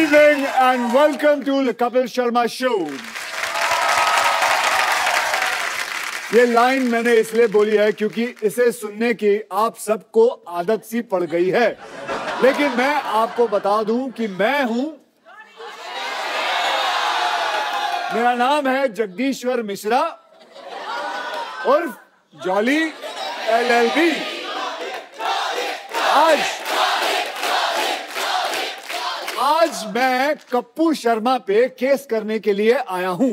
evening and welcome to the Kapil Sharma Show. ये line मैंने इसलिए बोली है क्योंकि इसे सुनने की आप सबको आदत सी पड़ गई है, लेकिन मैं आपको बता दूं कि मैं हूं, मेरा नाम है जगदीश्वर मिश्रा उर्फ जॉली LLB। आज मैं कप्पू शर्मा पे केस करने के लिए आया हूं,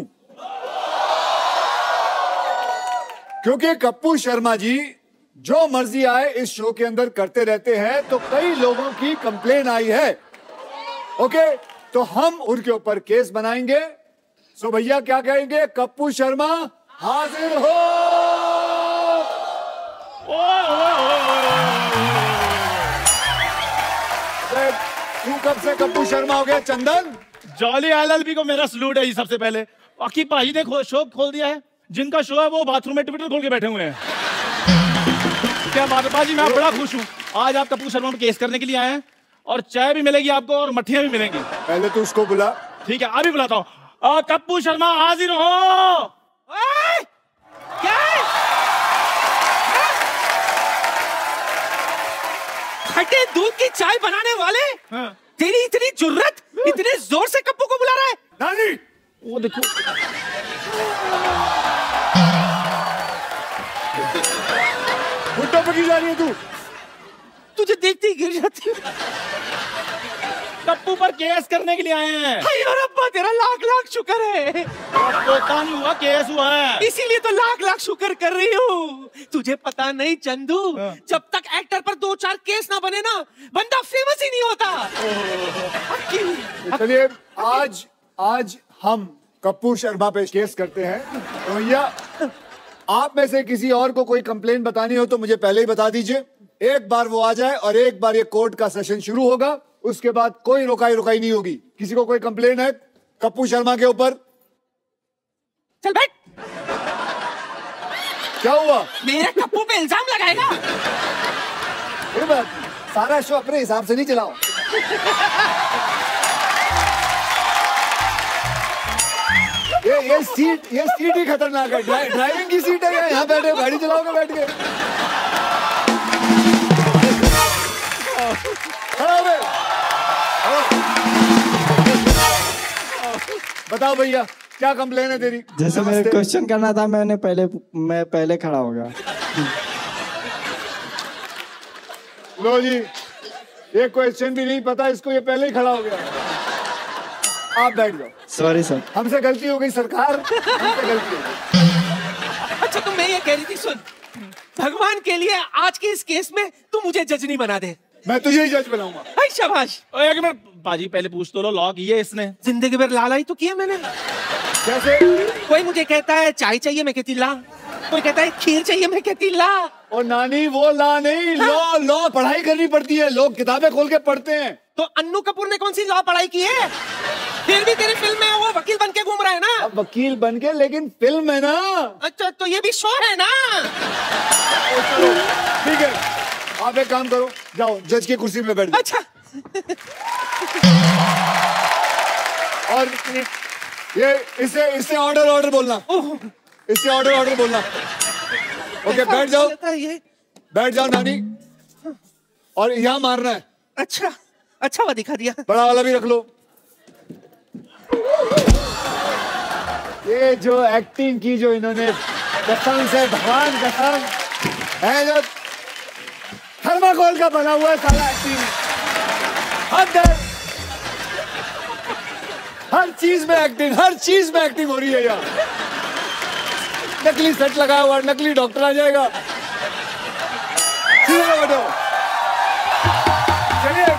क्योंकि कप्पू शर्मा जी जो मर्जी आए इस शो के अंदर करते रहते हैं, तो कई लोगों की कंप्लेन आई है। ओके, तो हम उनके ऊपर केस बनाएंगे। सो भैया क्या कहेंगे? कप्पू शर्मा हाजिर हो। तू कब से कप्पू शर्मा हो गया चंदन? जॉली LLB को मेरा सलूट है। सबसे पहले बाकी भाई ने शो खोल दिया है, जिनका शो है वो बाथरूम में ट्विटर खोल के बैठे हुए हैं। क्या बात है बाजी, मैं बड़ा खुश हूँ। आज आप कप्पू शर्मा पे केस करने के लिए आए हैं और चाय भी मिलेगी आपको और मट्ठियां भी मिलेंगी। पहले तो उसको बुला। ठीक है, अभी बुलाता हूँ। कप्पू शर्मा हाजिर हो। क्या खट्टे दूध की चाय बनाने वाले? हाँ। तेरी इतनी जुर्रत, इतने जोर से कप्पू को बुला रहा है? नानी, वो देखो घुट्टों पे की जा रही है तू? तुझे देखते ही गिर जाती है। कप्पू पर केस करने के लिए आए हैं। हाय रब्बा, तेरा लाख लाख शुक्र है। होता नहीं हुआ, केस हुआ है, इसीलिए तो लाख लाख शुक्र कर रही हूँ। तुझे पता नहीं चंदू, जब तक एक्टर पर 2-4 केस ना बने ना, बंदा फेमस ही नहीं होता। चलिए आज हम कप्पू शर्मा पे केस करते हैं। तो भैया आप में से किसी और को कोई कंप्लेन बतानी हो तो मुझे पहले ही बता दीजिए। एक बार वो आ जाए और एक बार ये कोर्ट का सेशन शुरू होगा, उसके बाद कोई रुकाई नहीं होगी। किसी को कोई कंप्लेन है कप्पू शर्मा के ऊपर? चल बैठ। क्या हुआ? मेरे कप्पू पे इल्जाम लगाएगा? ये बात, सारा शो अपने हिसाब से नहीं चलाओ। ये सीट ही खतरनाक है। ड्राइविंग की सीट है, यहाँ बैठे गाड़ी चलाओगे बैठ के? बताओ भैया क्या कंप्लेन है तेरी? जैसे मेरे क्वेश्चन करना था, मैं पहले खड़ा हो गया। लो जी, ये क्वेश्चन भी नहीं पता इसको, ये पहले ही खड़ा हो गया। आप बैठ जाओ। सॉरी सर, हमसे गलती हो गई सरकार, हमसे गलती हो गई। अच्छा, तो मैं ये कह रही थी, सुन, भगवान के लिए आज के इस केस में तू मुझे जज नहीं बना दे। मैं तुझे ही जज बनाऊंगा। हाय शाबाश। एक मिनट बाजी, पहले पूछ तो लो, लॉ किया इसने? जिंदगी भर लाला ही तो किया मैंने। कैसे? कोई मुझे कहता है चाय चाहिए, मैं कहती ला। कोई कहता है खीर चाहिए, मैं कहती ला। और नानी वो ला नहीं, लॉ पढ़ाई करनी पड़ती है। लोग किताबें खोल के पढ़ते हैं। तो अन्नू कपूर ने कौन सी लॉ पढ़ाई की है? फिर भी तेरी फिल्म में वो वकील बन के घूम रहा है ना। अब वकील बन के, लेकिन फिल्म है ना। अच्छा, तो ये भी शो है ना। ठीक है, आप एक काम करो, जाओ जज की कुर्सी पे बैठ जाओ। अच्छा। और ये इससे ऑर्डर बोलना, इससे ऑर्डर बोलना। ओके, बैठ जाओ, बैठ जाओ नानी। और यहाँ मारना है। अच्छा हुआ दिखा दिया। बड़ा वाला भी रख लो। ये जो एक्टिंग की जो इन्होंने, कसम से भगवान कसम है, जो थर्माकोल का बना हुआ है साला एक्टिंग। हर चीज में एक्टिंग हो रही है यार। नकली सेट लगा हुआ, नकली डॉक्टर आ जाएगा। चलिए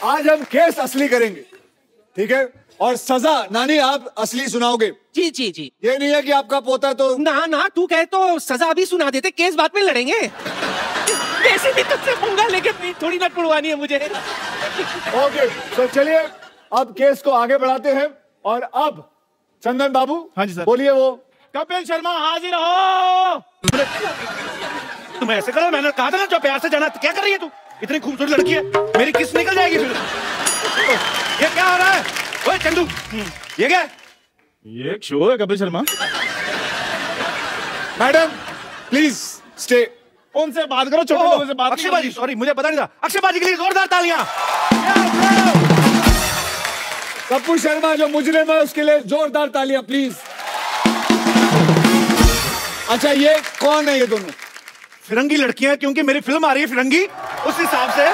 आज हम केस असली करेंगे, ठीक है? और सजा नानी आप असली सुनाओगे? जी। ये नहीं है कि आपका पोता तो ना तू कहे तो सजा अभी सुना देते, केस बाद में लड़ेंगे। वैसे भी तुझसे पंगा लेके थोड़ी ना पड़वानी है मुझे। ओके, तो चलिए अब केस को आगे बढ़ाते हैं। और अब चंदन बाबू, हाँ जी सर, बोलिए। वो कपिल शर्मा हाजिर हो। तुम ऐसे करो, मैंने कहा था ना जो प्यार से जाना। क्या कर रही है तू? इतनी खूबसूरत लड़की है, मेरी किस निकल जाएगी फिर। ये क्या हो रहा है? ओए चंदू, ये क्या है? ये एक शो है Kapil Sharma. Madam please stay. उनसे बात करो, छोटे लोगों से बात। अक्षय बाजी, सॉरी मुझे पता नहीं था। अक्षय बाजी के लिए जोरदार तालियां। कपूर शर्मा जो मुजरिम है उसके लिए जोरदार तालियां प्लीज। अच्छा ये कौन है ये दोनों? फिरंगी लड़कियां, क्योंकि मेरी फिल्म आ रही है फिरंगी, उस हिसाब से।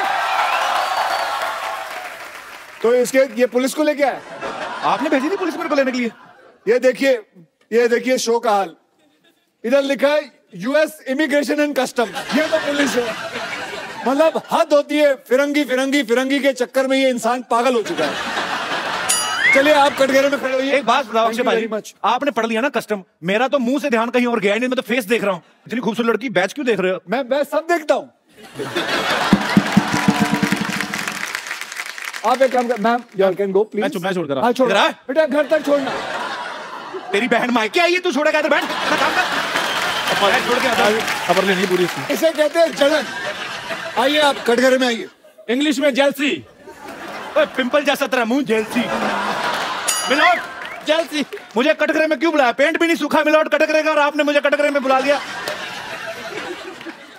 तो इसके ये पुलिस को लेके आए? आपने भेजी थी पुलिस मेरे को लेने के लिए? ये देखिए शो का हाल। इधर लिखा है यूएस इमिग्रेशन एंड कस्टम, ये तो पुलिस है। मतलब हद होती है। फिरंगी फिरंगी फिरंगी के चक्कर में ये इंसान पागल हो चुका है। चलिए आप कटघरे में खड़े होइए। एक बात बताओ अक्षय भाई, आपने पढ़ लिया ना कस्टम, मेरा तो मुंह से ध्यान कहीं और गया नहीं, मैं तो फेस देख रहा हूँ। इतनी खूबसूरत लड़की, बैच क्यों देख रहे हो? मैं सब देखता हूँ। आप एक काम कर, ma'am you can go please. मैं छोड़कर हाँ छोड़ बेटा, घर तक छोड़ना। तेरी बहन मायके आई है, तू छोड़ेगा इधर? बैठ, मैं काम कर। छोड़ के आता। खबर लेनी पूरी इसकी। इसे कहते हैं जलन। आइए आप कटघरे में आइए। इंग्लिश में जेलसी। पिंपल जैसा तेरा मुंह, जेलसी। मिलोट जेलसी। मुझे कटघरे में क्यों बुलाया? पेंट भी नहीं सूखा मिलोट कटघरे का, और आपने मुझे कटघरे में बुला दिया।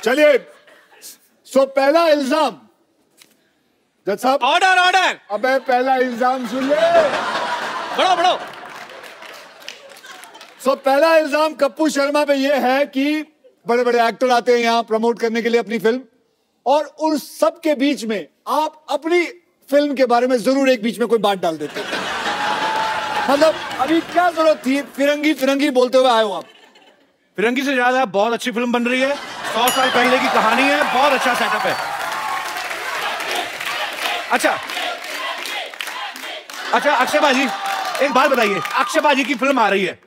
चलिए सो पहला इल्जाम। जज साहब ऑर्डर ऑर्डर। अबे पहला इल्जाम सुन ले। बढ़ो बढ़ो। सो पहला इल्जाम कप्पू शर्मा पे ये है कि बड़े बड़े एक्टर आते हैं यहाँ प्रमोट करने के लिए अपनी फिल्म, और उन सब के बीच में आप अपनी फिल्म के बारे में जरूर एक बीच में कोई बात डाल देते हैं। मतलब अभी क्या जरूरत थी? फिरंगी फिरंगी बोलते हुए आए हो आप। फिरंगी से ज्यादा बहुत अच्छी फिल्म बन रही है, 100 साल पहले की कहानी है, बहुत अच्छा सेटअप है। अच्छा अक्षय बाजी, एक बात बताइए, अक्षय बाजी की फिल्म आ रही है,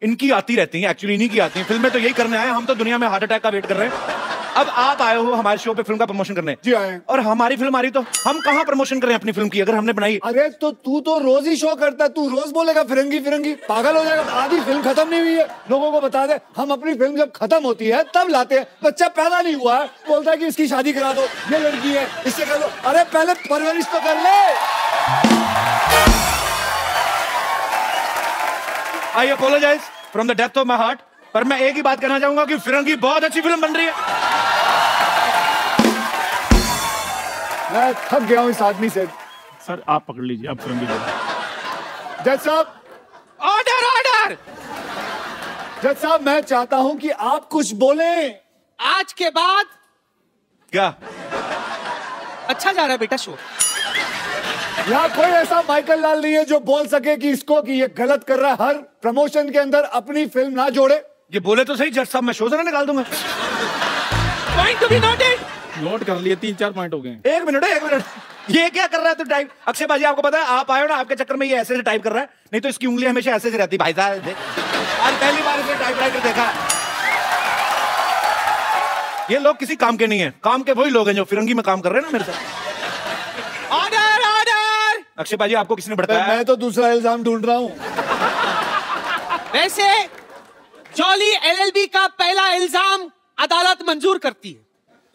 इनकी आती रहती है, एक्चुअली इन्हीं की आती है फिल्में, तो यही करने आए हम तो दुनिया में हार्ट अटैक का वेट कर रहे हैं। अब आप आए हो हमारे शो पे फिल्म का प्रमोशन करने। जी आए। और हमारी फिल्म आ रही, तो हम कहाँ प्रमोशन करें अपनी फिल्म की, अगर हमने बनाई? अरे तो तू तो रोज ही शो करता है, तू रोज बोलेगा फिरंगी फिरंगी, पागल हो जाएगा। आधी फिल्म खत्म नहीं हुई है, लोगों को बता दे। हम अपनी फिल्म जब खत्म होती है तब लाते हैं। बच्चा पैदा नहीं हुआ है, बोलता है कि इसकी शादी करा दो, ये लड़की है इससे कर दो। अरे पहले परवरिश तो कर ले। I apologise from the depth of my heart, पर मैं एक ही बात कहना चाहूंगा कि फिरंगी बहुत अच्छी फिल्म बन रही है। मैं थक गया हूं इस आदमी से। सर आप पकड़ लीजिए, आप फिरंगी। जज साहब ऑर्डर ऑर्डर। जज साहब मैं चाहता हूं कि आप कुछ बोलें। आज के बाद क्या अच्छा जा रहा है बेटा शो? यहाँ कोई ऐसा माइकल लाल नहीं है जो बोल सके कि इसको कि ये गलत कर रहा है, हर प्रमोशन के अंदर अपनी फिल्म ना जोड़े। ये बोले तो सही जज साहब, मैं शो से ना निकाल दूंगा। Point to be noted. Note कर लिए, 3-4 पॉइंट हो गए। एक मिनट, ये क्या कर रहा है तू टाइप? अक्षय बाजी आपको पता है, आप आए हो ना, आपके चक्कर में ये ऐसे से टाइप कर रहा है, नहीं तो इसकी उंगली हमेशा ऐसे से रहती। भाई साहब आज पहली बार इसे टाइपराइटर देखा। ये लोग किसी काम के नहीं है, काम के वही लोग हैं जो फिरंगी में काम कर रहे हैं ना मेरे साथ। Order order. अक्षय बाजी आपको किसने भड़काया? मैं तो दूसरा इल्जाम ढूंढ रहा हूं। वैसे जॉली एलएलबी का पहला इल्जाम अदालत मंजूर करती है,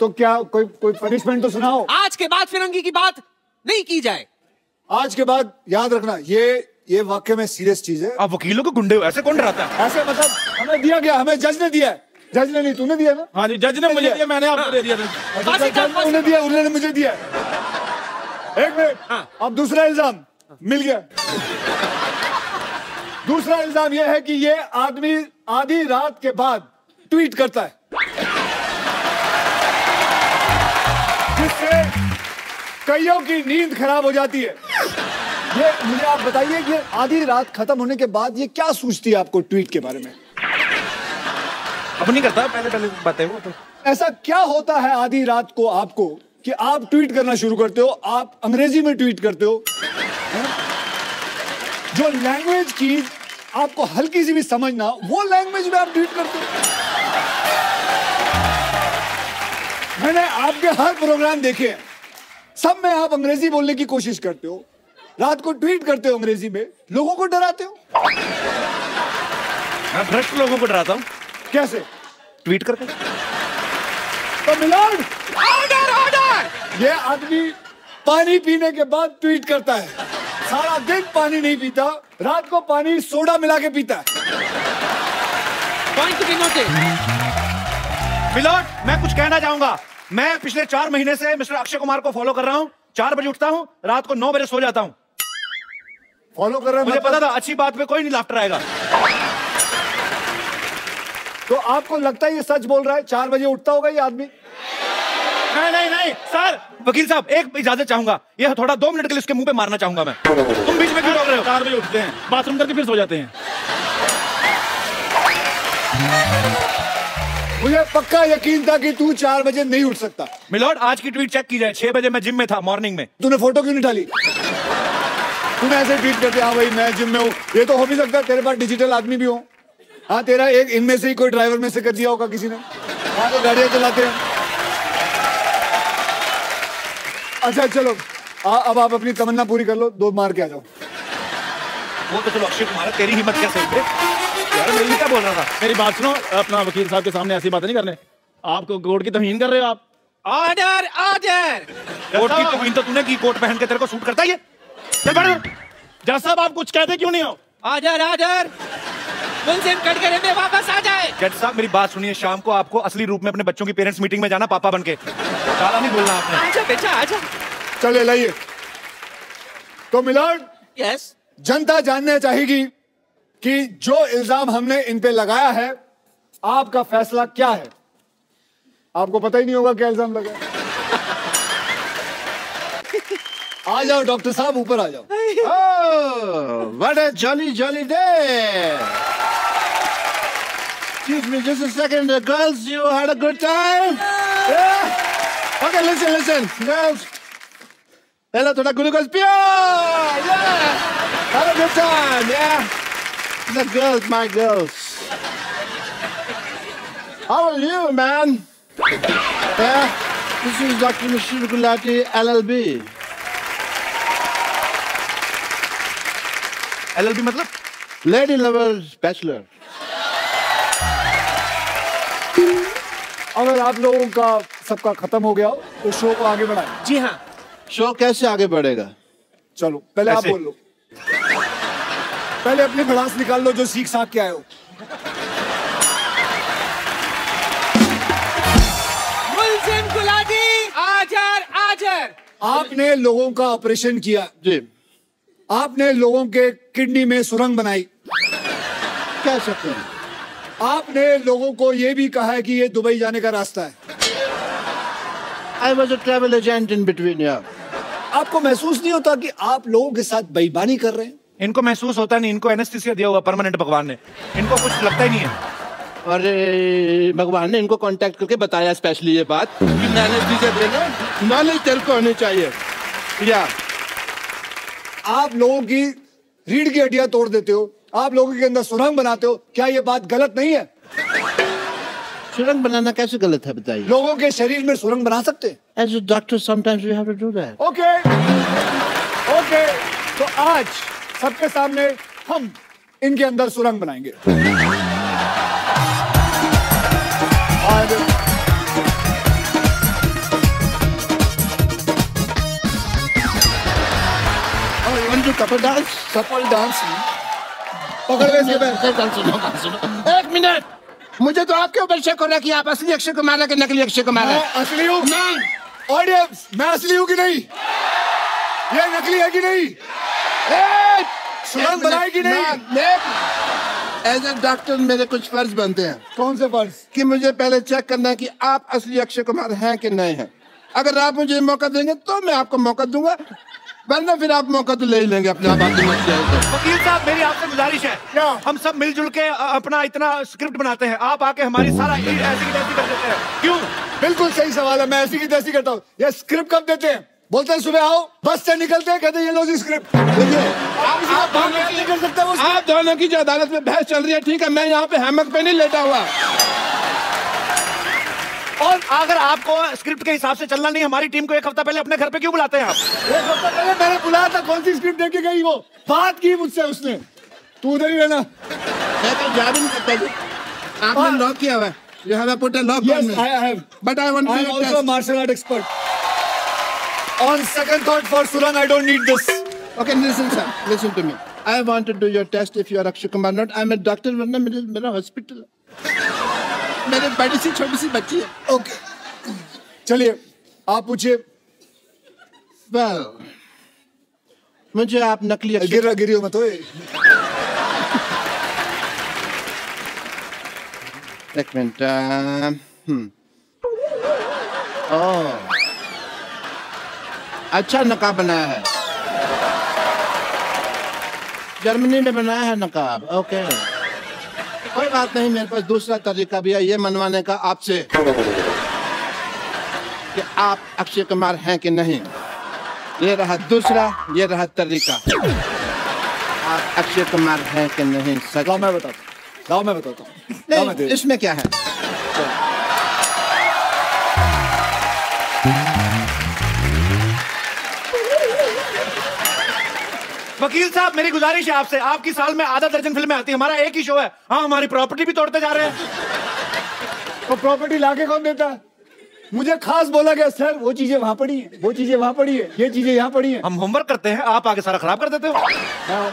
तो क्या कोई पनिशमेंट तो सुनाओ। आज के बाद फिरंगी की बात नहीं की जाए। आज के बाद याद रखना, ये वाकई में सीरियस चीज है। आप वकीलों को गुंडे हो, ऐसे कौन डराता है? ऐसे मतलब हमें दिया गया, हमें जज ने दिया है। जज ने नहीं, तूने दिया ना? हाँ जी, जज ने मुझे दिया, मैंने आपको दे दिया। उन्होंने दिया, उन्होंने मुझे दिया। एक मिनट, अब दूसरा इल्जाम मिल गया। दूसरा इल्जाम यह है कि ये आदमी आधी रात के बाद ट्वीट करता है, जिससे कईयों की नींद खराब हो जाती है। ये मुझे आप बताइए कि आधी रात खत्म होने के बाद ये क्या सूझती है आपको ट्वीट के बारे में? अब नहीं करता, पहले बातें वो तो। ऐसा क्या होता है आधी रात को आपको कि आप ट्वीट करना शुरू करते हो? आप अंग्रेजी में ट्वीट करते हो, जो लैंग्वेज की आपको हल्की सी भी समझ ना, वो लैंग्वेज में आप ट्वीट करते हो। मैंने आपके हर प्रोग्राम देखे हैं, सब में आप अंग्रेजी बोलने की कोशिश करते हो, रात को ट्वीट करते हो अंग्रेजी में, लोगों को डराते हो। मैं भ्रष्ट लोगों को डराता हूँ। कैसे? ट्वीट करके। तो मिलान ऑर्डर ऑर्डर। ये आदमी पानी पीने के बाद ट्वीट करता है, सारा दिन पानी नहीं पीता, रात को पानी सोडा मिला के पीता है। Point to be noted. Milord, मैं कुछ कहना चाहूंगा। मैं पिछले 4 महीने से मिस्टर अक्षय कुमार को फॉलो कर रहा हूँ। 4 बजे उठता हूँ, रात को 9 बजे सो जाता हूँ। फॉलो कर रहे हैं? मुझे पता था अच्छी बात पे कोई नहीं लाफ्टर आएगा। तो आपको लगता है ये सच बोल रहा है? 4 बजे उठता होगा ये आदमी? नहीं सर, वकील साहब एक इजाजत चाहूंगा। ये थोड़ा 2 मिनट के लिए उसके मुंह पे मारना चाहूंगा मैं। तुम बीच में क्यों बोल रहे हो? 4 बजे उठते हैं, बाथरूम करके फिर सो जाते हैं। मुझे पक्का यकीन था कि तू 4 बजे नहीं उठ सकता। मिलोड, आज की ट्वीट चेक की जाए। 6 बजे मैं जिम में था, मॉर्निंग में। तूने फोटो क्यों नहीं डाली? तूने ऐसे ट्वीट करते, हाँ भाई मैं जिम में हूँ। ये तो हो भी सकता है तेरे पास डिजिटल आदमी भी हो। हाँ, तेरा एक इनमें से ही कोई ड्राइवर में से कर दिया होगा किसी ने। हाँ, तो गाड़ियां चलाते हैं। अच्छा चलो, अब आप अपनी तमन्ना पूरी कर लो, 2 मार के आ जाओ। वो तो चलो अक्षय कुमार, तेरी हिम्मत कैसे हुई? यार मैं क्या बोल रहा था? मेरी बात सुनो, अपना वकील साहब के सामने ऐसी बातें नहीं करने। आपको कोर्ट की तौहीन कर रहे हो आप। Order order. कोर्ट की तौहीन तो तूने की, कोट पहन के तेरे को सूट करता है ये। चल बैठ। जज साहब, आप कुछ कहते क्यों नहीं हो? Order order. मुलजिम कटघरे में वापस आ जाए। जज साहब मेरी बात सुनिए, शाम को आपको असली रूप में अपने बच्चों की पेरेंट्स मीटिंग में जाना, पापा बनके। ज्यादा नहीं बोलना आपने। आजा बेटा आजा। चले लाइए। तो मिलाड, यस। जनता जानना चाहेगी कि जो इल्जाम हमने इन पे लगाया है, आपका फैसला क्या है? आपको पता ही नहीं होगा क्या इल्जाम लगा। आ जाओ डॉक्टर साहब, ऊपर आ जाओ। Oh, what a jolly day! Excuse me, just a second, girls. You had a good time? Yeah. Okay, listen, girls. Hello, thoda glucose pure. Yeah, had a good time. Yeah, the girls, my girls. How are you, man? Yeah, this is Dr. Mishir Gulati, LLB. LLB मतलब? Lady Lovers Bachelor. अगर आप लोगों का सबका खत्म हो गया हो तो शो को आगे बढ़ाएं। जी हाँ। शो कैसे आगे बढ़ेगा? चलो पहले आप ऐसे। बोल लो। पहले अपनी भड़ास निकाल लो जो सीख साख के आए हो। मुलजिम गुलाटी आजर। आपने लोगों का ऑपरेशन किया, जी। आपने लोगों के किडनी में सुरंग बनाई, कह सकते हैं। आपने लोगों को यह भी कहा है कि ये दुबई जाने का रास्ता है। I was a travel agent in between, yeah. आपको महसूस नहीं होता कि आप लोगों के साथ बेईमानी कर रहे हैं? इनको महसूस होता नहीं, इनको एनेस्थीसिया दिया हुआ परमानेंट भगवान ने। इनको कुछ लगता ही नहीं है। और भगवान ने इनको कांटेक्ट करके बताया स्पेशली ये बात कि एनेस्थीसिया देना, नॉलेज तेरे को होनी चाहिए। या आप लोगों की रीढ़ की हड्डियां तोड़ देते हो, आप लोगों के अंदर सुरंग बनाते हो, क्या ये बात गलत नहीं है? सुरंग बनाना कैसे गलत है बताइए? लोगों के शरीर में सुरंग बना सकते हैं। As a doctor, sometimes we have to do that. Okay, तो आज सबके सामने हम इनके अंदर सुरंग बनाएंगे। कपल डांस, कपल डांस पकड़ ले इसके पैर। सुनो। 1 मिनट, मुझे तो आपके ऊपर शक हो रहा है कि आप असली अक्षय कुमार है कि नकली अक्षय कुमार है। मैं असली हूँ। नहीं। ऑडियंस, मैं असली हूँ कि नहीं? ये नकली है कि नहीं? सुरंग बनाई कि नहीं? एज ए डॉक्टर मेरे कुछ फर्ज बनते हैं। कौन से फर्ज? कि मुझे पहले चेक करना है कि आप असली अक्षय कुमार हैं कि नहीं हैं। अगर आप मुझे मौका देंगे तो मैं आपको मौका दूंगा, वरना फिर आप मौका तो ले ही लेंगे अपने आप। वकील साहब मेरी आपसे गुजारिश है, क्या? हम सब मिलजुल के अपना इतना स्क्रिप्ट बनाते हैं, आप आके हमारी सारा ऐसी की तैसी कर देते हैं। क्यों? बिल्कुल सही सवाल है। मैं ऐसी की तैसी करता हूँ। ये स्क्रिप्ट कब देते हैं? बोलते हैं सुबह आओ, बस से निकलते हैं, कहते हैं ये लो जी स्क्रिप्ट। कर सकते हैं। आप दोनों की जो अदालत में बहस चल रही है, ठीक है, मैं यहाँ पे हैमक पे नहीं लेटा हुआ। और अगर आपको स्क्रिप्ट के हिसाब से चलना नहीं, हमारी टीम को 1 हफ्ता पहले अपने घर पे क्यों बुलाते हैं आप? 1 हफ्ता पहले मैंने बुलाया था, कौन सी स्क्रिप्ट देके गई? वो बात की मुझसे उसने। तू उधर ही रहना। मैं तो जा भी नहीं सकता। आपने लॉक किया हुआ है। You have put a lock on me. Yes, I have. But I want I am to also a martial art expert. On second thought for Surang, I don't need this. Okay, listen, sir. Listen to me. I want to do your test if you are Akshay Kumar not. I'm a doctor, वरना मेरा hospital मेरे बड़ी सी छोटी सी बच्ची है. Okay. चलिए, आप पूछिए. Well, मुझे आप नकली अक्षय गिरियो मत होए. एक मिनट. ओह, अच्छा नकाब बनाया है. जर्मनी में बनाया है नकाब. ओके, कोई बात नहीं. मेरे पास दूसरा तरीका भी है ये मनवाने का आपसे कि आप अक्षय कुमार हैं कि नहीं. ये रहा दूसरा, ये रहा तरीका. आप अक्षय कुमार हैं कि नहीं. सच लाओ मैं बताता हूँ. नहीं, इसमें क्या है. वकील साहब, मेरी गुजारिश है आपसे, आपकी साल में आधा दर्जन फिल्में आती हैं, हमारा एक ही शो है. हाँ, हमारी प्रॉपर्टी भी तोड़ते जा रहे हैं. तो प्रॉपर्टी लाके कौन देता है? मुझे खास बोला गया सर, वो चीजें वहां पड़ी हैं, वो चीजें वहां पड़ी है, ये चीजें यहाँ पड़ी हैं. हम होमवर्क करते हैं, आप आगे सारा खराब कर देते हो.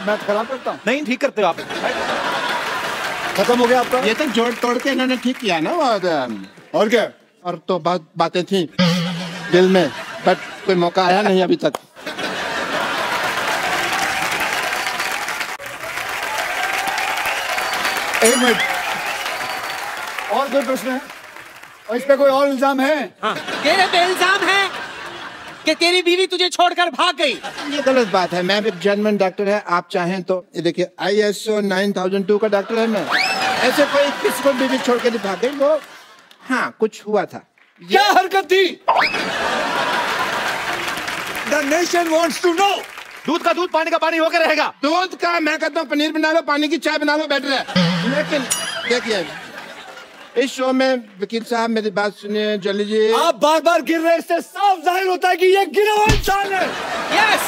मैं तो खराब करता हूँ. नहीं, ठीक करते हो आप. खत्म हो गया आपका. ये तो जोड़ तोड़ के इन्होंने ठीक किया ना. और क्या? और तो बहुत बातें थी दिल में, बट कोई मौका आया नहीं अभी तक. एक मिनट, और कोई प्रश्न है? और इस पे कोई और इल्जाम है? तेरे पे इल्जाम है कि तेरी बीवी तुझे छोड़कर भाग गई. ये गलत बात है. मैं एक जर्मन डॉक्टर है. आप चाहें तो ये देखिए, ISO 9002 का डॉक्टर है मैं. ऐसे कोई किसी को बीवी छोड़ के नहीं भाग गई. वो हाँ, कुछ हुआ था. क्या हरकत थी? The nation wants to know. दूध का दूध, पानी का पानी होकर रहेगा. दूध का मैं कहता हूँ पनीर बना लो, पानी की चाय बना लो, बेटर है. लेकिन देखिए, इस शो में वकील साहब मेरी बात सुनिए. जल्दी जी, आप बार बार गिर रहे हैं, इससे साफ जाहिर होता है कि ये गिरा हुआ इंसान है. यस,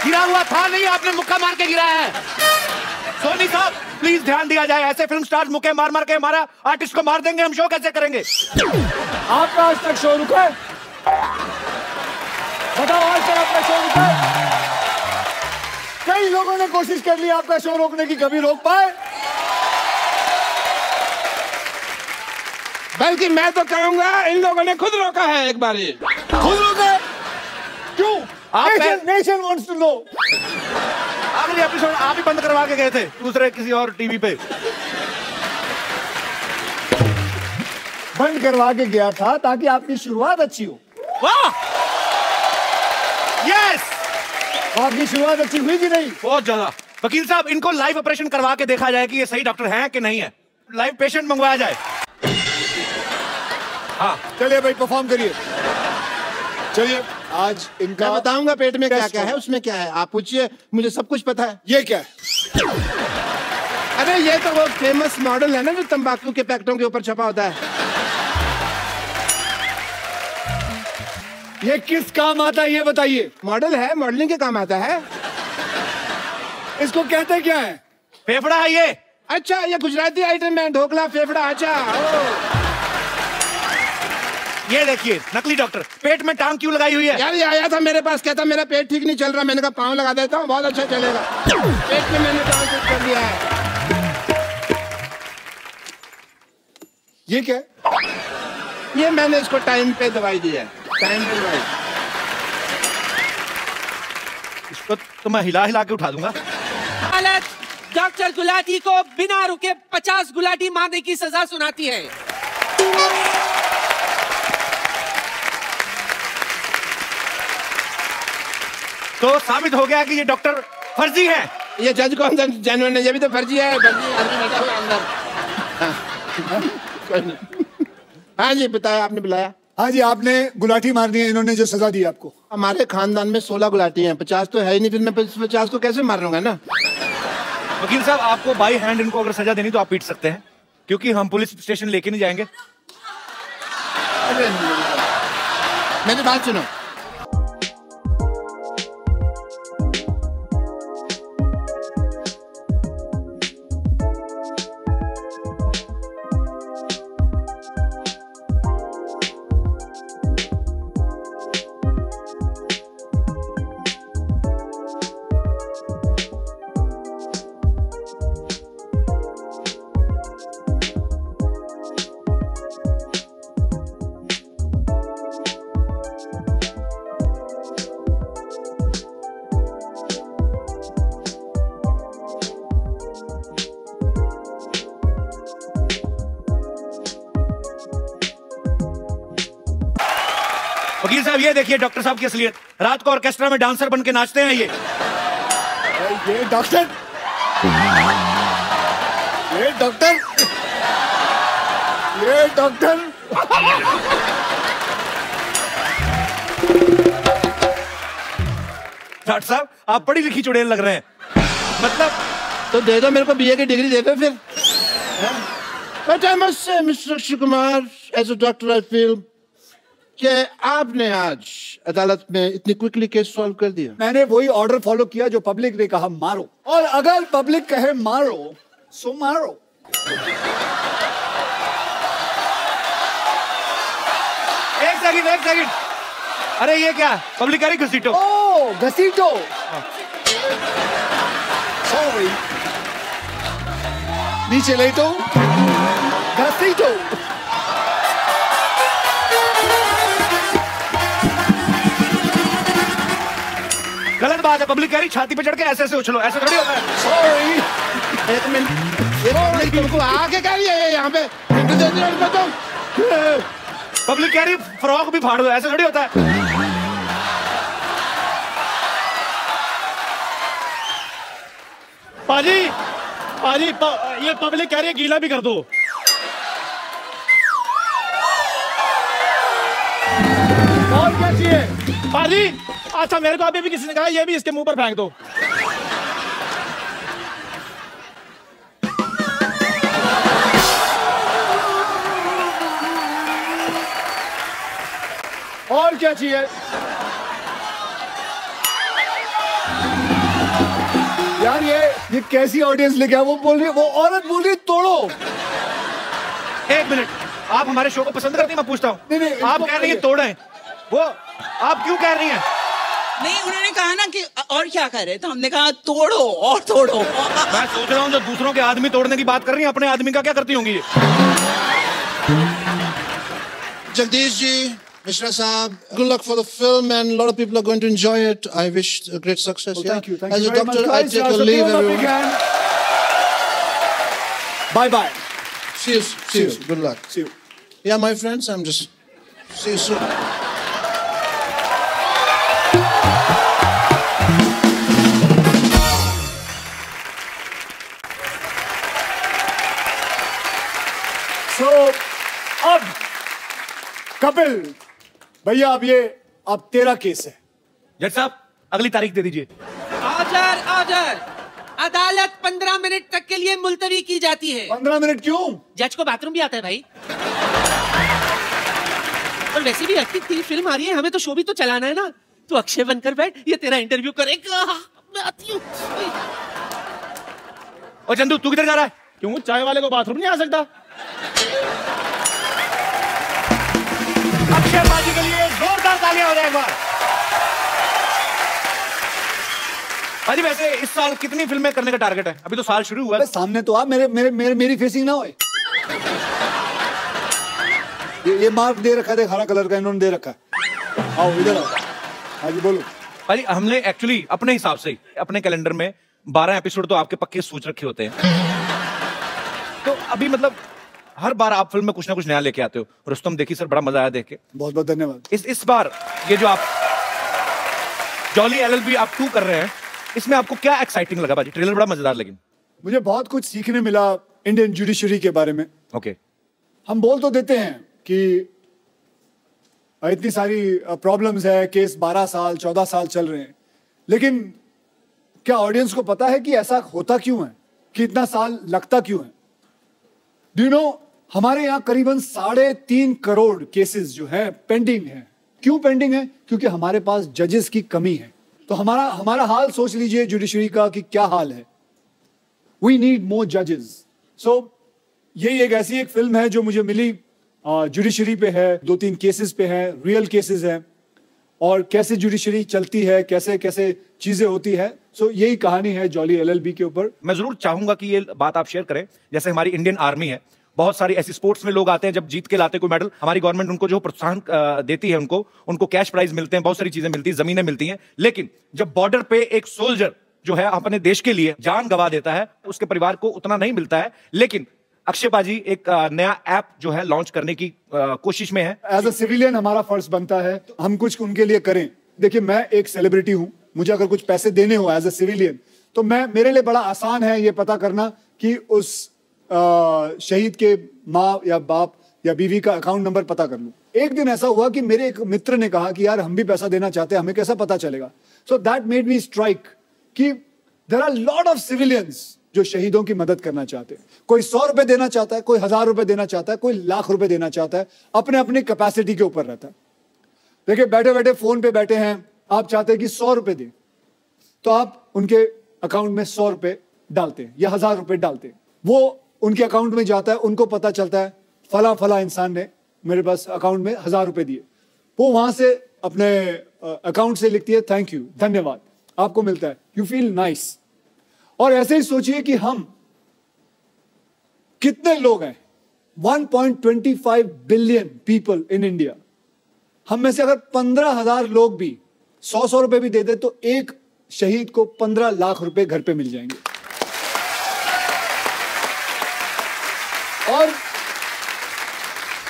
गिरा हुआ था नहीं, आपने मुक्का मार के गिराया है. सोनी साहब, प्लीज ध्यान दिया जाए. ऐसे फिल्म स्टार्स मुक्के मार मार के हमारा आर्टिस्ट को मार देंगे, हम शो कैसे करेंगे? आपका आज तक शो रुका है? बताओ, आज तक आपका शो रुका है? कई लोगों ने कोशिश कर ली आपका शो रोकने की, कभी रोक पाए? बल्कि मैं तो कहूंगा इन लोगों ने खुद रोका है एक बार. खुद रोका है? क्यों? आप नेशन वांट्स टू नो. आखिरी एपिसोड आप ही बंद करवा के गए थे दूसरे किसी और टीवी पे. बंद करवा के गया था ताकि आपकी शुरुआत अच्छी हो. वाह, यस, आपकी शुरुआत अच्छी हुई कि नहीं? बहुत ज्यादा. वकील साहब, इनको लाइव ऑपरेशन करवा के देखा जाए कि ये सही डॉक्टर हैं कि नहीं है. लाइव पेशेंट मंगवाया जाए. हाँ, चलिए भाई, परफॉर्म करिए. चलिए, आज इनका मैं बताऊंगा पेट में क्या टेस्ट क्या है, उसमें क्या है. आप पूछिए, मुझे सब कुछ पता है. ये क्या है? अरे ये तो वो फेमस मॉडल है ना जो तंबाकू के पैकेटों के ऊपर छपा होता है. ये किस काम आता है ये बताइए. मॉडल है, मॉडलिंग के काम आता है. इसको कहते क्या है? फेफड़ा है ये. अच्छा, ये गुजराती आइटम है, ढोकला फेफड़ा. अच्छा, ये देखिए, नकली डॉक्टर पेट में टांग क्यों लगाई हुई है? यार ये आया था मेरे पास, कहता मेरा पेट ठीक नहीं चल रहा. मैंने कहा पाँव लगा देता हूँ, बहुत अच्छा चलेगा. पेट में मैंने टांग फिट कर दिया है. ये क्या है? ये मैंने इसको टाइम पे दवाई दी है. टाइम पे दवाई. इसको तो मैं हिला हिला के उठा दूंगा. अदालत डॉक्टर गुलाटी को बिना रुके 50 गुलाटी मारने की सजा सुनाती है. तो साबित हो गया कि ये डॉक्टर फर्जी है. ये जज कौन सा जेन्युइन है? ये भी तो फर्जी है. फर्जी आदमी बैठा हुआ है अंदर. हाँ जी, बताया, आपने बुलाया. हाँ जी, आपने गुलाटी मारनी है, इन्होंने जो सजा दी आपको. हमारे खानदान में 16 गुलाटी हैं, 50 तो है ही नहीं. फिर मैं 50 को कैसे मार लूंगा ना. वकील साहब, आपको बाई हैंड इनको अगर सजा देनी तो आप पीट सकते हैं, क्योंकि हम पुलिस स्टेशन लेके नहीं जाएंगे. अरे मेरी बात सुनो. वकील साहब ये देखिए डॉक्टर साहब की असलियत, रात को ऑर्केस्ट्रा में डांसर बन के नाचते हैं ये डॉक्टर, ये डॉक्टर, ये डॉक्टर। डॉक्टर साहब आप पढ़ी लिखी चुड़ैल लग रहे हैं, मतलब तो दे दो मेरे को बीए की डिग्री दे दो फिर। But I must say mister Akshay Kumar, as a doctor I feel कि आपने आज अदालत में इतनी क्विकली केस सॉल्व कर दिया। मैंने वही ऑर्डर फॉलो किया जो पब्लिक ने कहा मारो, और अगर पब्लिक कहे मारो सो मारो। एक सेकंड, अरे ये क्या पब्लिक कह रही घसीटो? ओ घसीटो, सॉरी, नीचे लेटो, घसीटो। गलत बात है, पब्लिक कह रही छाती पे चढ़ के ऐसे ऐसे उछलो, ऐसे थोड़ी होता है। सॉरी, एक मिनट, तुमको आगे कह रही है यहाँ पे पब्लिक कह रही फ्रॉक भी फाड़ दो, ऐसे थोड़ी होता है। पाजी, ये पब्लिक कह रही है गीला भी कर दो। और क्या चाहिए? पाजी, अच्छा मेरे को अभी भी किसी ने कहा ये भी इसके मुंह पर फेंक दो। और क्या चाहिए? यार ये कैसी ऑडियंस लेके आया? वो बोल रही है, वो औरत बोल रही है तोड़ो। एक मिनट, आप हमारे शो को पसंद करती हैं? मैं पूछता हूँ। नहीं, आप कह रही हैं तोड़ें, वो आप क्यों कह रही हैं? नहीं, उन्होंने कहा ना कि और क्या कर रहे, तो हमने कहा तोड़ो और तोड़ो। मैं सोच रहा हूँ जब दूसरों के आदमी तोड़ने की बात कर रही हैं, अपने आदमी का क्या करती होंगी ये? Jagdish ji, Mishra Saab, good luck for the film, and a lot of people are going to enjoy it. I wish a great success. Well, yeah. thank you As a very doctor, much, I guys. take a So leave, give them a big everyone. hand. Bye bye. See you. Good luck. See you. Yeah, my friends, I'm just. See you soon. So, अब कपिल भैया, अब तेरा case है। जज साहब अगली तारीख दे दीजिए। ऑर्डर, अदालत 15 मिनट तक के लिए मुलतवी की जाती है। 15 मिनट क्यों? जज को बाथरूम भी आता है भाई। और वैसे भी अखिल तेरी फिल्म आ रही है, हमें तो शो भी तो चलाना है ना। तो अक्षय बनकर बैठ, ये तेरा इंटरव्यू करेगा। मैं आती हूँ। और चंदू तू किधर जा रहा है? क्यों, चाय वाले को बाथरूम नहीं आ सकता? अक्षय बाजी के लिए जोरदार तालियां हो जाए एक बार। भाजी वैसे इस साल कितनी फिल्में करने का टारगेट है? अभी तो साल शुरू हुआ है। सामने तो आ, मेरी फेसिंग ना होए। ये मार्क दे रखा है, हरा कलर का इन्होंने दे रखा है। आओ इधर आओ। हाँ जी बोलो। भाजी हमने एक्चुअली अपने हिसाब से अपने कैलेंडर में 12 एपिसोड तो आपके पक्के सोच रखे होते हैं। तो अभी मतलब हर बार आप फिल्म में कुछ ना कुछ नया लेके आते हो। रुस्तम देखी सर, बड़ा मजा आया देख के। बहुत बहुत धन्यवाद। इस बार ये जो आप जॉली LLB आप 2 कर रहे हैं, इसमें आपको क्या एक्साइटिंग लगा? भाजी ट्रेलर बड़ा मजेदार, लेकिन मुझे बहुत कुछ सीखने मिला इंडियन जुडिशरी के बारे में। ओके, हम बोल तो देते हैं कि इतनी सारी प्रॉब्लम्स है, केस 12 साल 14 साल चल रहे हैं, लेकिन क्या ऑडियंस को पता है कि ऐसा होता क्यों है, कि इतना साल लगता क्यों है? डू यू नो, हमारे यहाँ करीबन 3.5 करोड़ केसेस जो है पेंडिंग है। क्यों पेंडिंग है? क्योंकि हमारे पास जजेस की कमी है। तो हमारा हाल सोच लीजिए जुडिशरी का कि क्या हाल है। वी नीड मोर जजेस। सो यही एक ऐसी एक फिल्म है जो मुझे मिली, जुडिशरी पे है, 2-3 केसेस पे है, रियल केसेस है, और कैसे जुडिशरी चलती है, कैसे कैसे चीजें होती है। सो यही कहानी है जॉली LLB के ऊपर। मैं जरूर चाहूंगा कि ये बात आप शेयर करें। जैसे हमारी इंडियन आर्मी है, बहुत सारी ऐसी स्पोर्ट्स में लोग आते हैं, जब जीत के लाते कोई मेडल, हमारी गवर्नमेंट उनको जो प्रोत्साहन देती है, उनको कैश प्राइज मिलते हैं, बहुत सारी चीजें मिलती हैं, जमीनें मिलती हैं। लेकिन जब बॉर्डर पे एक सोल्जर जो है अपने देश के लिए जान गंवा देता है, उसके परिवार को उतना नहीं मिलता है। लेकिन अक्षय पाजी एक नया ऐप जो है लॉन्च करने की कोशिश में है। एज अ सिविलियन हमारा फर्ज बनता है हम कुछ उनके लिए करें। देखिए मैं एक सेलिब्रिटी हूं, मुझे अगर कुछ पैसे देने हो एज अ सिविलियन तो मेरे लिए बड़ा आसान है ये पता करना कि उस शहीद के माँ या बाप या बीवी का अकाउंट नंबर पता कर लूं। एक दिन ऐसा हुआ कि मेरे एक मित्र ने कहा कि यार हम भी पैसा देना चाहते हैं, हमें कैसा पता चलेगा। So that made me strike कि there are lot of civilians जो शहीदों की मदद करना चाहते हैं। कोई 100 रुपए देना चाहता है, कोई 1000 रुपए देना चाहता है, कोई लाख रुपए देना चाहता है, अपने अपनी कैपेसिटी के ऊपर रहता है। देखिए बैठे बैठे फोन पे बैठे हैं, आप चाहते हैं कि 100 रुपए दें तो आप उनके अकाउंट में 100 रुपए डालते हैं या 1000 रुपए डालते हैं। वो उनके अकाउंट में जाता है, उनको पता चलता है फला फला इंसान ने मेरे पास अकाउंट में 1000 रुपए दिए। वो वहां से अपने अकाउंट से लिखती है थैंक यू, धन्यवाद, आपको मिलता है, यू फील नाइस। और ऐसे ही सोचिए कि हम कितने लोग हैं, 1.25 बिलियन पीपल इन इंडिया। हम में से अगर 15,000 लोग भी 100 रुपए भी दे दे तो एक शहीद को 15 लाख रुपए घर पे मिल जाएंगे।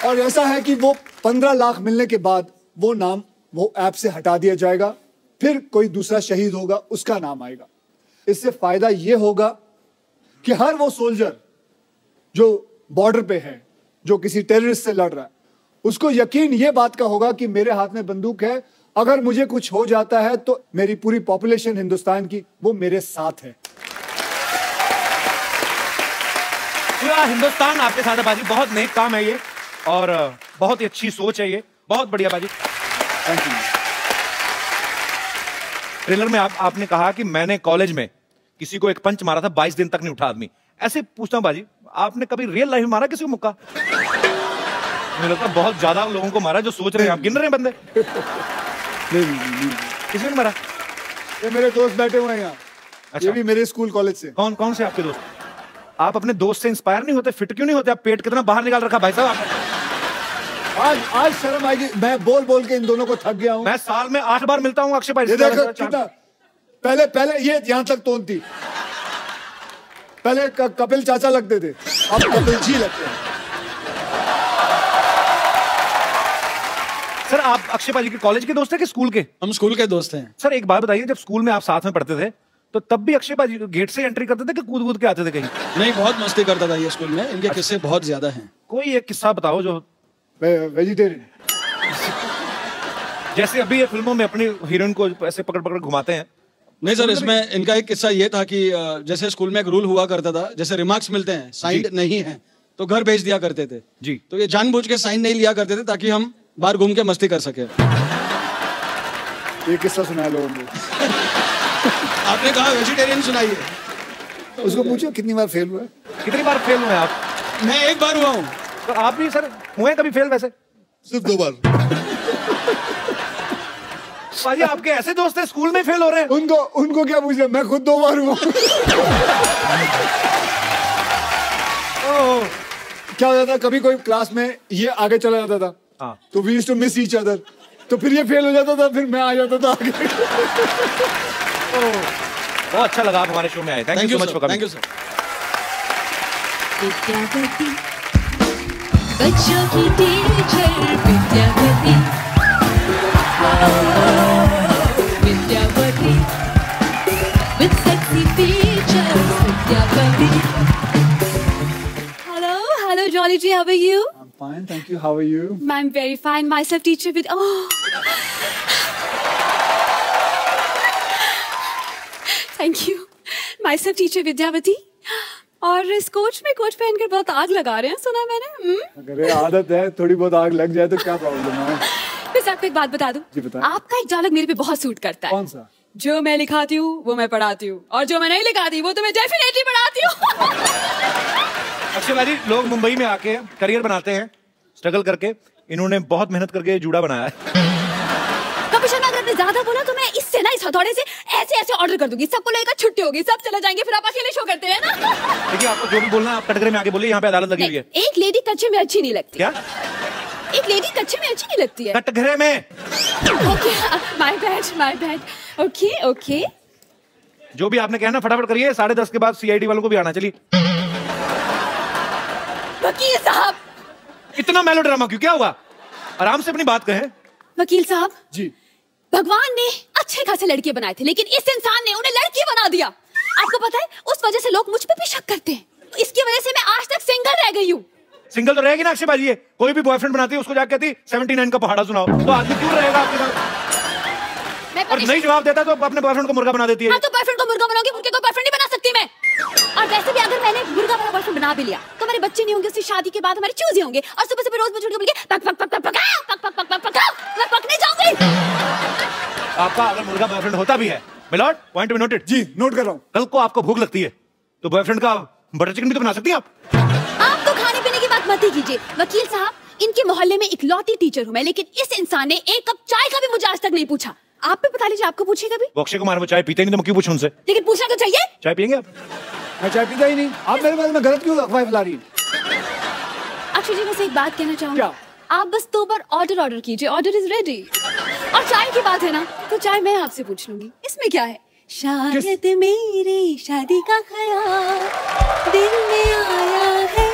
और ऐसा है कि वो 15 लाख मिलने के बाद वो नाम वो ऐप से हटा दिया जाएगा, फिर कोई दूसरा शहीद होगा उसका नाम आएगा। इससे फायदा ये होगा कि हर वो सोल्जर जो बॉर्डर पे है, जो किसी टेररिस्ट से लड़ रहा है, उसको यकीन ये बात का होगा कि मेरे हाथ में बंदूक है, अगर मुझे कुछ हो जाता है तो मेरी पूरी पॉपुलेशन हिंदुस्तान की वो मेरे साथ है। पूरा हिंदुस्तान आपके साथ है बाजी, बहुत नेक काम है ये और बहुत ही अच्छी सोच है ये, बहुत बढ़िया बाजी। Thank you. ट्रेलर में आपने कहा कि मैंने कॉलेज में किसी को एक पंच मारा था, 22 दिन तक नहीं उठा आदमी। ऐसे पूछता हूं बाजी, आपने कभी रियल लाइफ में मारा किसी को मुक्का? मुझे लगता है बहुत ज्यादा लोगों को मारा जो सोच रहे हैं, आप गिन रहे हैं बंदे। नहीं। किसी ने मारा? ये मेरे दोस्त बैठे हुए हैं यहाँ। अच्छा। ये भी मेरे स्कूल कॉलेज से। कौन से आपके दोस्त? आप अपने दोस्त से इंस्पायर नहीं होते? फिट क्यों नहीं होते? आप पेट कितना बाहर निकाल रखा भाई साहब आपने। आज शर्म आएगी, मैं बोल के इन दोनों को थक गया हूँ। मैं साल में 8 बार मिलता हूँ अक्षय भाई। ये देखो कितना, पहले ये यहाँ तक तोन थी, पहले कपिल चाचा लगते थे, अब कपिल जी लगते हैं। सर आप अक्षय भाई के कॉलेज के दोस्त हैं कि स्कूल के? हम स्कूल के दोस्त हैं। सर एक बात बताइए, जब स्कूल में आप साथ में पढ़ते थे तो तब भी अक्षय भाई गेट से एंट्री करते थे कि कूद के आते थे कहीं? नहीं, बहुत मस्ती करता था ये स्कूल में, इनके किस्से बहुत ज्यादा हैं। कोई एक किस्सा बताओ जो वेजिटेरियन, जैसे अभी ये फिल्मों में अपनी हीरोइन को ऐसे पकड़ घुमाते हैं। नहीं सर, इसमें इनका एक किस्सा ये था कि जैसे स्कूल में एक रूल हुआ करता था, जैसे रिमार्क्स मिलते हैं साइंड नहीं है तो घर भेज दिया करते थे जी। तो ये जानबूझ के साइन नहीं लिया करते थे ताकि हम बाहर घूम के मस्ती कर सके। ये किस्सा सुनाया लोगों को। आपने कहा वेजिटेरियन सुनाइए, उसको पूछो कितनी बार फेल हुआ है। कितनी बार फेल हुए आप? मैं एक बार हुआ हूँ। तो आप भी सर हुए कभी फेल? वैसे सिर्फ 2 बार। भाई आपके ऐसे दोस्त हैं स्कूल में फेल हो रहे हैं? उनको क्या पूछ रहे, मैं खुद 2 बार हुआ। क्या होता था, कभी कोई क्लास में ये आगे चला जाता था, हाँ। तो we used to miss each other, तो फिर ये फेल हो जाता था, फिर मैं आ जाता था आगे। बहुत अच्छा लगा आप हमारे शो में आए। Thank you so much for coming. Thank you sir. Vidyavati, बच्चों की teacher Vidyavati, Vidyavati, with sexy features, Vidyavati. Hello, Jolly G, how are you? I'm fine, thank you. How are you? I'm very fine. Myself teacher with Thank you. Myself teacher Vidyavati. और इस coach पहनकर बहुत आग लगा रहे हैं, सुना मैंने। अगर आदत है, थोड़ी बहुत आग लग जाए तो क्या प्रॉब्लम है? वैसे आपको एक बात बता दूं? जी बताएं। आपका एक डायलॉग मेरे पे बहुत सूट करता है। कौन सा? जो मैं लिखाती हूँ वो मैं पढ़ाती हूँ, और जो मैं नहीं लिखाती वो तो मैं डेफिनेटली पढ़ाती हूँ। अक्षय भाई, लोग मुंबई में आके करियर बनाते हैं स्ट्रगल करके, इन्होंने बहुत मेहनत करके जूड़ा बनाया है। कभी शर्मा अगर आपने ज्यादा बोला तो मैं इससे ना, इस हथौड़े से ऐसे ऑर्डर कर दूंगी, सबको लेकर छुट्टी होगी, सब चले जाएंगे, फिर आप अकेले शो करते हैं ना। देखिए आपको जो भी बोलना है आप कटघरे में आके बोलिए, यहाँ पे अदालत लगी हुई है। एक लेडी कच्चे में अच्छी नहीं लगती। क्या? एक लेडी कच्चे में अच्छी नहीं लगती है। कटघरे में। Okay, my bad. ओके। जो भी आपने कहना फटाफट करिए, 10:30 के बाद CID वालों को भी आना। चलिए वकील साहब, इतना मेलोड्रामा क्यों? क्या हुआ? आराम से अपनी बात कहें। वकील साहब जी, भगवान ने अच्छे खासे लड़के बनाए थे, लेकिन इस इंसान ने उन्हें लड़की बना दिया। आपको पता है, उस वजह से लोग मुझ पे भी शक करते हैं। इसकी वजह से मैं आज तक सिंगल रह गई हूँ। सिंगल तो रहेगी ना अक्षय बाजी। कोई भी बॉयफ्रेंड बनाती है उसको जाके कहती 79 का पहाड़ा सुनाओ, तो आदमी क्यों रहेगा आपके साथ? और नहीं जवाब देता तो अपने बॉयफ्रेंड को मुर्गा बना देती है। हाँ, तो बॉयफ्रेंड को मुर्गा बनाऊंगी, मुर्गे को बॉयफ्रेंड नहीं बना सकती मैं। और वैसे भी अगर मैंने मुर्गा वाला बॉयफ्रेंड बना भी लिया तो हमारे बच्चे नहीं होंगे, उसकी शादी के बाद हमारे चूजे होंगे, और सुबह सुबह रोज मुझे बोल के पक पक पक पक पक पक पक पक पक मैं पकने जाऊंगी। आपका अगर मुर्गा बॉयफ्रेंड होता भी है, मिलॉर्ड, पॉइंट बी नोटेड। जी नोट कर रहा हूँ। कल को आपको भूख लगती है तो बॉयफ्रेंड का बटर चिकन भी तो बना सकती हैं आप। आप तो खाने पीने की बात मत ही कीजिए वकील साहब। इनके मोहल्ले में इकलौती टीचर हूँ मैं, लेकिन इस इंसान ने एक कप चाय का भी मुझे आज तक नहीं पूछा। आप भी बता लीजिए, आपको पूछेगा भी? अक्षय कुमार वो चाय पीते नहीं तो मैं क्यों पूछूं उनसे? लेकिन पूछना तो चाहिए। चाय पियेंगे आप? मैं चाय पीता ही नहीं। आप मेरे बारे में गलत क्यों अफवाह फैला रही हैं? अक्षय जी, मैं एक बात कहना चाहूँगी। क्या? आप बस 2 बार ऑर्डर कीजिए, ऑर्डर इज रेडी। और चाय की बात है ना, तो चाय मैं आपसे पूछ लूंगी, इसमें क्या है? शायद मेरी शादी का ख्याल दिल में आया है,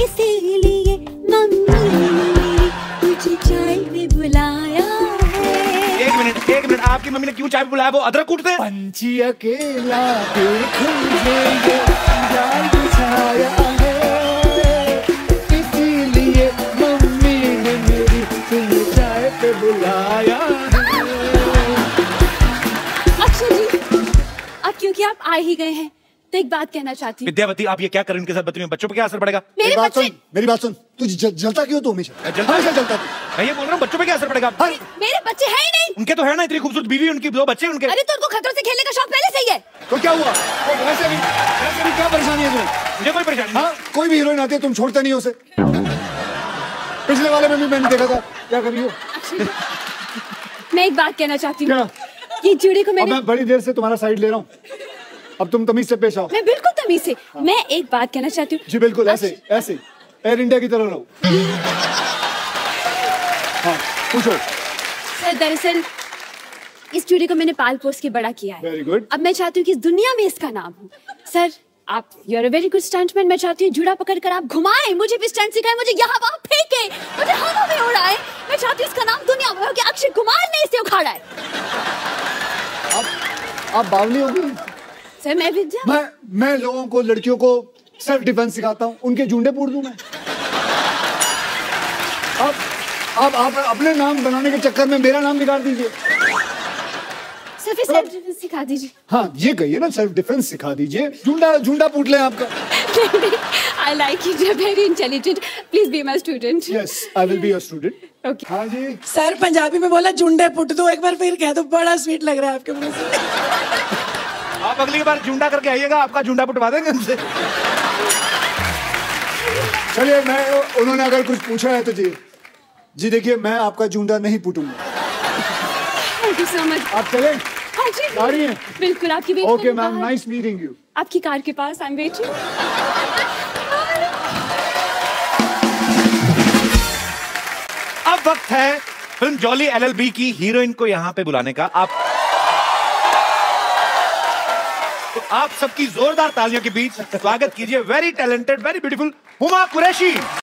इसीलिए मम्मी ने मुझे चाय पे बुलाया है। एक मिनट, आपकी मम्मी ने क्यों चाय पे बुलाया? वो अदरक कूटते हैं? पंछी अकेला देख मुझे जाल बिछाया है, इसीलिए मम्मी ने मेरी तुझे चाय पे बुलाया है। अक्षय जी, अब क्योंकि आप आ ही गए हैं तो एक बात कहना चाहती हूँ। विद्यावती, आप ये क्या कर रहे हैं उनके साथ? बच्चों पे क्या असर पड़ेगा? मेरे बच्चे, मेरी बात सुन। तू जलता क्यों तू हमेशा? हमेशा जलता तू। मैं ये बोल रहा हूँ, बच्चों पे क्या असर पड़ेगा? मेरे बच्चे हैं ही नहीं। उनके तो है ना, इतनी खूबसूरत बीवी, उनकी 2 बच्चे उनके। अरे तो उनको खतरों से खेलने का शौक पहले से ही है। तो क्या हुआ? वैसे भी क्या परेशानी है तुम्हें? मुझे कोई परेशानी नहीं। हाँ, कोई भी हीरोइन आती है तुम छोड़ते नहीं हो उसे। पिछले वाले में भी मैंने देखा था। क्या कर रही हो? मैं एक बात कहना चाहती हूँ। क्या? ये जुड़े को मैंने, मैं बड़ी देर से तुम्हारा साइड ले रहा हूँ, अब तुम तमीज से पेश आओ। मैं बिल्कुल तमीज से। मैं एक बात कहना चाहती हूँ। जी बिल्कुल, ऐसे ऐसे एयर इंडिया की तरह रहो। हाँ, पूछो। सर, दरअसल इस जुड़े को मैंने पाल पोस के बड़ा किया है। Very good. अब मैं चाहती हूँ कि इस दुनिया में इसका नाम हो। सर, आप you are a very good stuntman. मैं चाहती हूँ जुड़ा पकड़ कर आप घुमाएं, मुझे भी स्टंट सिखाएं, मुझे यहाँ वहाँ फेंके, मुझे हवा में उड़ाए। मैं चाहती हूँ इसका नाम दुनिया में हो कि अक्षय कुमार ने इसे उखाड़ा है। आप बावली होगी। सर, मैं विद्या, मैं लोगों को, लड़कियों को सेल्फ डिफेंस सिखाता हूँ, उनके झुंडे पूछ दूं मैं। आप अपने नाम बनाने के चक्कर में मेरा नाम बिगाड़ दीजिए। सर, फिर सेल्फ डिफेंस सिखा दीजिए। हाँ, ये कहिए ना, सेल्फ डिफेंस सिखा दीजिए। झुंडा पूछ लें आपका। I like it. You're very intelligent. Please be my student. Yes, I will be your student. Okay. हाँ जी। सर, पंजाबी में बोला झुंडे पुट दो, एक बार फिर कह दो, बड़ा स्वीट लग रहा है आपके मुंह से। आप अगली बार झुंडा करके आइएगा, आपका झुंडा पुटवा देंगे उनसे। चलिए, उन्होंने अगर कुछ पूछा है तो जी देखिए, मैं आपका झुंडा नहीं पुटूंगा। Thank you so much. आप चलें? हाँ जी, आ रही हैं? बिल्कुल आपकी wait. Okay ma'am, nice meeting you. आपकी कार के पास आई एम वेटिंग। अब वक्त है फिल्म जॉली एलएलबी की हीरोइन को यहाँ पे बुलाने का। आप सबकी जोरदार तालियों के बीच स्वागत कीजिए very talented, very beautiful Huma Qureshi.